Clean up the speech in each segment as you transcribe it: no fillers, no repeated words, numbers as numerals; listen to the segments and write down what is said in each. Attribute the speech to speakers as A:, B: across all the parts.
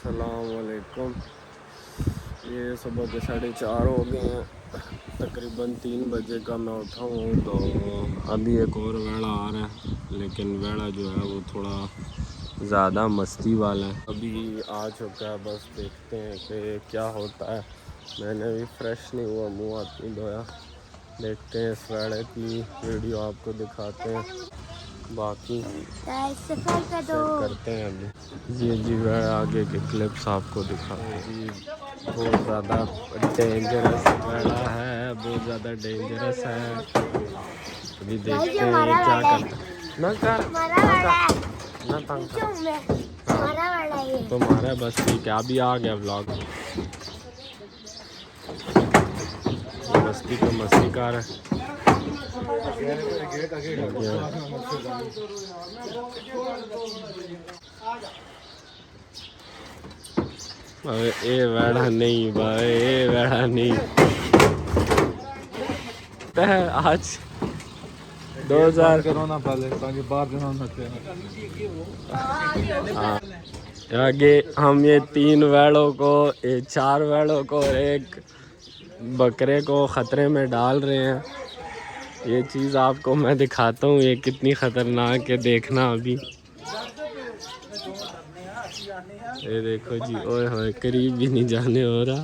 A: अस्सलामुअलैकुम। ये सुबह के 4:30 हो गए हैं। तकरीबन 3 बजे का मैं उठा हूँ। तो अभी एक और वेड़ा आ रहा है, लेकिन वेड़ा जो है वो थोड़ा ज़्यादा मस्ती वाला है। अभी आ चुका है, बस देखते हैं कि क्या होता है। मैंने भी फ्रेश नहीं हुआ, मुँह हाथ नहीं धोया। देखते हैं इस वेड़े की वीडियो आपको दिखाते हैं, बाकी शेयर करते हैं। अभी ये जी वेड़ा आगे के क्लिप्स आपको दिखाते हैं। जी बहुत ज़्यादा डेंजरस वेड़ा है, बहुत ज़्यादा डेंजरस है। अभी देखते हैं ये क्या करता है। ना कर ना तंग कर तुम्हारा, बस ठीक है। अभी आ गया व्लॉग। मस्ती तो मस्ती कार है। ए वेड़ा नहीं भाई, ए वेड़ा नहीं। आज 2000
B: ना पहले ताकि बाहर
A: हाँ, आगे हम ये 3 वेड़ों को, ये 4 वेड़ों को और एक बकरे को ख़तरे में डाल रहे हैं। ये चीज़ आपको मैं दिखाता हूँ, ये कितनी ख़तरनाक है, देखना अभी। ये देखो जी, ओए होए, करीब भी नहीं जाने हो रहा।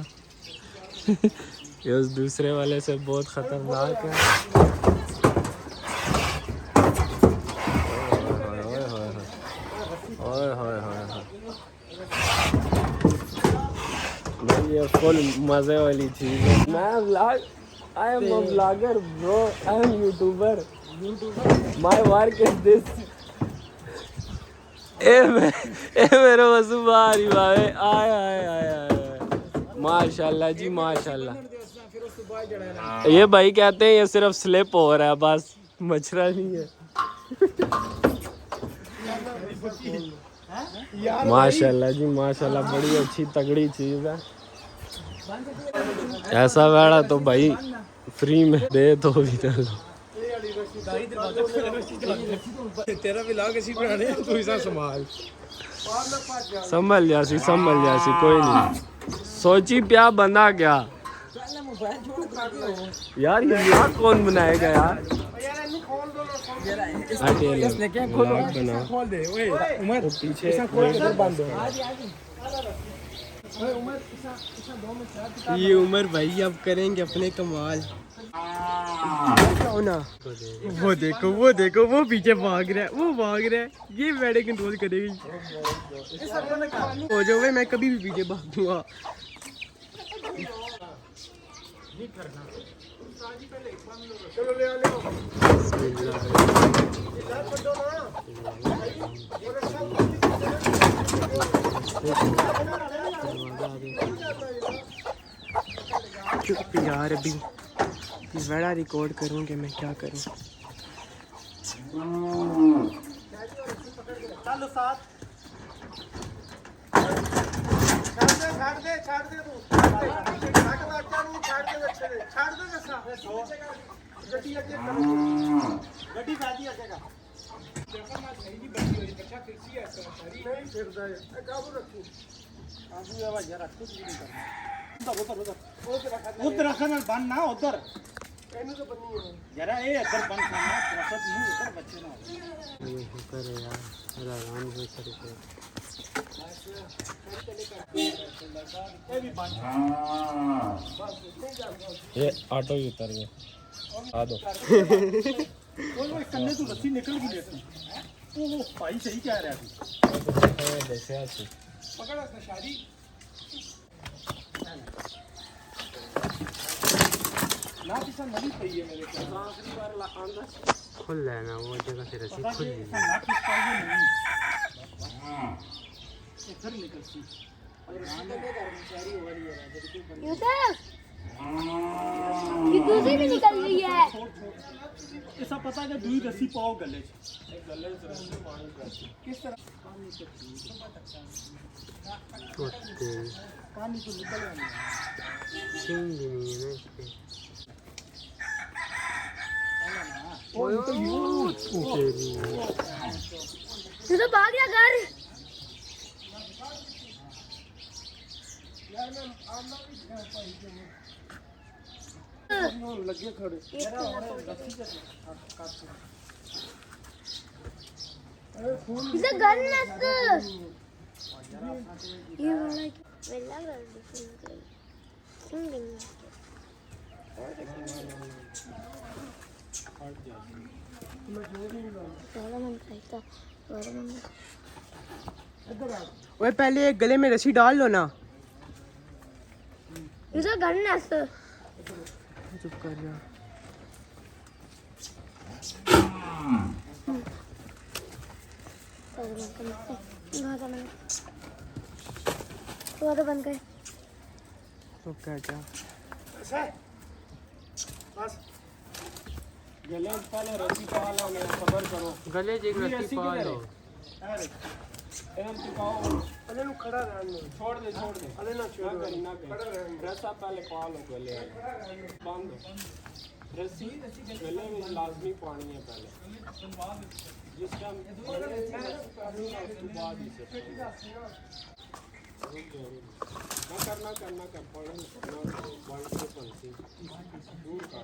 A: ये उस दूसरे वाले से बहुत ख़तरनाक है। ओए होए होए भाई, ये फुल मज़े वाली चीज़ है। मैं vlog, I am a vlogger bro, I am YouTuber. My work is this. ए मेरे वसू बारी भाई, आए आए आए आए, माशाल्लाह जी माशाल्लाह। ये भाई कहते हैं ये सिर्फ स्लिप हो रहा है, बस मछरा नहीं है। माशाल्लाह जी माशाल्लाह, बड़ी अच्छी तगड़ी चीज़ है। ऐसा वेड़ा तो भाई फ्री में दे तो भी ना लो।
B: तेरा व्लॉग ऐसी बनाने तू इसा संभाल
A: संभल जासी कोई नहीं। सोची प्या बंदा क्या यार, ये व्लॉग कौन बनाएगा यार।
B: खोल दे ओए उमर
A: पीछे ये उमर भाई अब करेंगे अपने कमाल। ना
B: वो देखो वो पीछे भाग रहा है, वो भाग रहा है। ये वेड़े कंट्रोल करेगी।
A: हो जाओ, मैं कभी भी पीछे भागूंगा। चुप यार, अभी बड़ा रिकॉर्ड करूँ कि मैं क्या करूँ।
B: चलो साथ छाड़ दे तू छाड़ दे जैसा गड्डी गड्डी शादी आएगा। देखो मैं सही नहीं बनी हुई, अच्छा फिरसी है सारी नहीं फिरदा है। काबू रखो, काबू है भाई यार, कुछ भी नहीं करना। उधर रखना, बन ना उधर ਇਹਨੂੰ ਤਾਂ ਬੰਨੀ ਹੈ ਜਰਾ, ਇਹ ਇੱਧਰ ਬੰਨ ਕਰਨਾ ਪ੍ਰਸਤ ਨੂੰ, ਉੱਧਰ ਬੱਚੇ ਨਾ
A: ये करे यार, आराम से करके।
B: ਇਹ ਵੀ ਬੰਨ।
A: ये ऑटो ही उतर गया, आ दो।
B: ਉਹ ਕੰਨੇ ਤੋਂ ਰੱਸੀ ਨਿਕਲ ਗਈ ਦੇਖੀ। ਉਹ ਭਾਈ ਸਹੀ ਕਹਿ ਰਿਹਾ ਸੀ।
A: देखा
B: पकड़ उसने शादी ना पिछा नदी पई है मेरे को। आखिरी बार आंदा
A: खुल लेना, वो जगह से रस्सी खुल ली।
B: ना किस पाई नहीं इधर निकलती और आंदा के घर में सारी हो रही है जब
C: यूसुफ, ये दूसरी भी निकल रही है।
B: ऐसा पता है कि दूध रस्सी पाओ गले से रस्सी पानी किस तरह पानी से पानी को निकल रहा है
C: तू तो भाग गया घर।
B: ਲੱਗੇ ਖੜੇ
C: इसे घर नस ये वाला वेला कर दो सिंगल वाला मन खाइता वाला मन
B: ओए पहले एक गले में रस्सी डाल लो ना
C: इसे घर नस
B: चुप कर जा
C: बंद कर
B: तो क्या क्या बस
A: गले पहले रस्सी पा लो ने खबर करो
B: गले जी रस्सी पा लो
A: एम टिकाओ
B: अरे नु खड़ा रहने दो
A: छोड़ दे
B: अरे ना छोड़
A: ना करी
B: खड़ा रहने
A: रस्सा पहले पा लो गले बांध दो रस्सी गले में लाजमी पानी है पहले जिस टाइम उसके बाद इसे ना करना कर पड़े ना बाइक से पंछी दूर का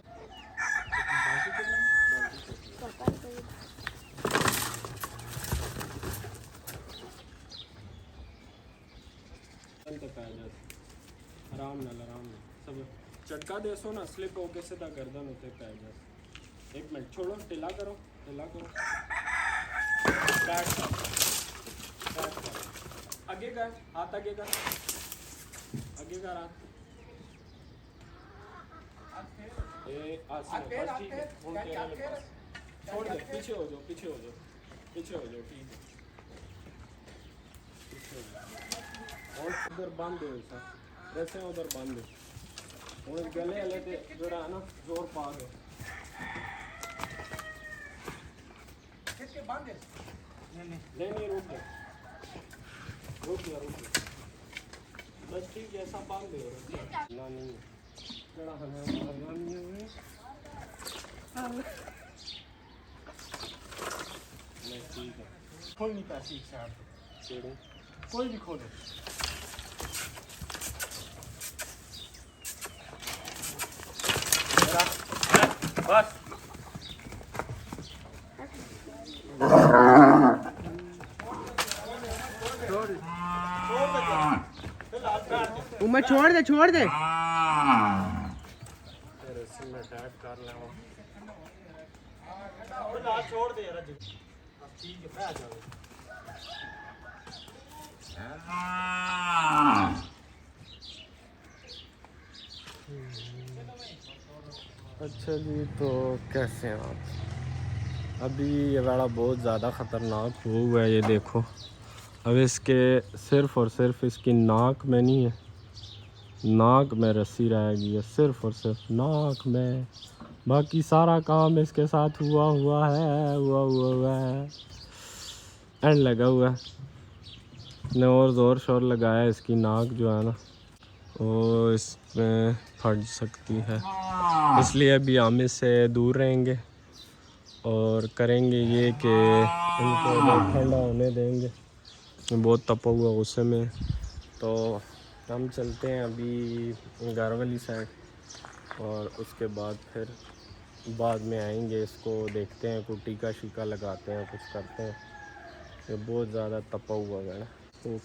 A: आराम ना सब चटका दे सो ना स्लिप होके सीधा गर्दन होते पै जा 1 मिनट छोड़ो ढीला करो बैठ आगे कर हाथ आगे कर हाथ ए आगे बस ठीक है उन तेरे वाले पास छोड़ दे पीछे हो जाओ ठीक है पीछे हो जाओ और उधर बांध दो ऐसा वैसे उधर बांध दो और गले वाले ते जोड़ा है ना जोर पा दो
B: किसके बांधे
A: नहीं रुक गया बस ठीक है ऐसा बांध दो ना नहीं जरा हमें नहीं है ठीक है
B: खोल नहीं पाती साहब
A: चलो
B: कोई भी खोलो
A: बस
B: उमर छोड़ दे
A: रस्सी में टाइट कर ले
B: छोड़ दे यार ठीक है मैं आ जाऊंगा
A: अच्छा जी तो कैसे हैं आप अभी ये वाला बहुत ज़्यादा ख़तरनाक हो हुआ है ये देखो अब इसके सिर्फ़ और सिर्फ इसकी नाक में नहीं है नाक में रस्सी रहेगी है सिर्फ़ और सिर्फ नाक में बाकी सारा काम इसके साथ हुआ है एंड लगा हुआ है ने और ज़ोर शोर लगाया इसकी नाक जो है ना वो इसमें फट सकती है इसलिए अभी हम इससे दूर रहेंगे और करेंगे ये कि इनको ठंडा होने देंगे बहुत तपा हुआ गुस्से में तो हम चलते हैं अभी घर वाली साइड और उसके बाद फिर बाद में आएंगे इसको देखते हैं कोई टीका शीका लगाते हैं कुछ करते हैं ये बहुत ज़्यादा तपा हुआ है ना तो